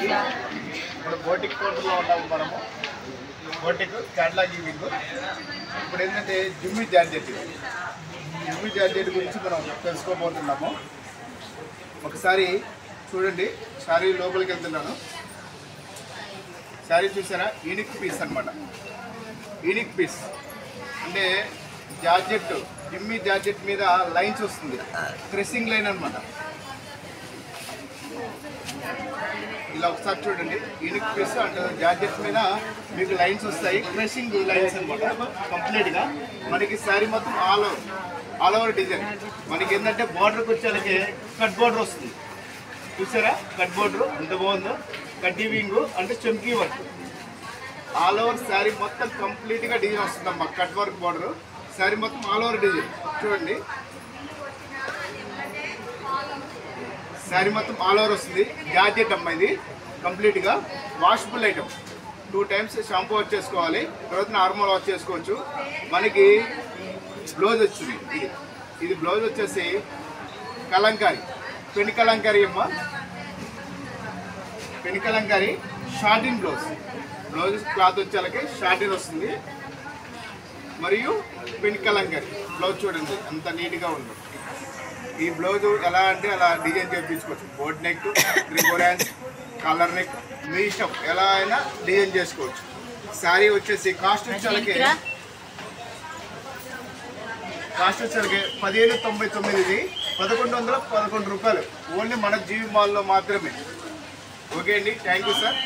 ఇప్పుడు బోటిక్ కౌంటర్లో ఉన్నాము మనము. Boutique catalogue weaving. ఇప్పుడు ఏంటంటే జిమ్మి జార్జెట్ గురించి మనం తెలుసుకోబోతున్నాము. ఒకసారి చూడండి, శారీ లోపలికి వెళ్తున్నాను. శారీ చూసారా, యూనిక్ పీస్ అనమాట. యూనిక్ పీస్ అంటే జార్జెట్, జిమ్మి జార్జెట్ మీద లైన్స్ వస్తుంది, క్రెస్సింగ్ లైన్ అనమాట. ఇలా ఒకసారి చూడండి, యూనిక్ పీస్ అంటే జార్జెట్ మీద మీకు లైన్స్ వస్తాయి, క్రెస్సింగ్ లైన్స్ అనమాట. కంప్లీట్గా మనకి శారీ మొత్తం ఆల్ ఓవర్ డిజైన్. మనకి ఏంటంటే బార్డర్కి వచ్చేసరికి కట్ బార్డర్ వస్తుంది. చూసారా, కట్ బార్డర్ ఎంత బాగుందో. కట్ వీవింగ్ అంటే చమ్కీ వర్క్. ఆల్ ఓవర్ శారీ మొత్తం కంప్లీట్గా డిజైన్ వస్తుందమ్మా. కట్ వర్క్ బార్డర్, శారీ మొత్తం ఆల్ ఓవర్ డిజైన్. చూడండి, శారీ మొత్తం ఆల్ ఓవర్ వస్తుంది. జార్జెట్ అమ్మ ఇది కంప్లీట్గా. Washable item. 2 times shampoo wash చేసుకోవాలి, తర్వాత నార్మల్ వాష్ చేసుకోవచ్చు. మనకి బ్లౌజ్ వచ్చింది. ఇది బ్లౌజ్ వచ్చేసి కలంకారీ, పెన్ కలంకారీ అమ్మ. పెన్ కలంకారీ షార్టిన్ బ్లౌజ్. బ్లౌజ్ క్లాత్ వచ్చేలకి షార్టిన్ వస్తుంది, మరియు పెన్ కలంకారీ బ్లౌజ్. చూడండి అంత నీట్గా ఉంటుంది. ఈ బ్లౌజ్ ఎలా అంటే అలా డిజైన్ చేయించుకోవచ్చు. Boat neck, triple hands, collar neck, మీ ఇష్టం ఎలా అయినా డిజైన్ చేసుకోవచ్చు. శారీ వచ్చేసి కాస్ట్ వచ్చేలకి 1599. ఇది 1111 రూపాయలు. ఓన్లీ మన జీవి మాల్లో మాత్రమే. ఓకే అండి, థ్యాంక్ యూ సార్.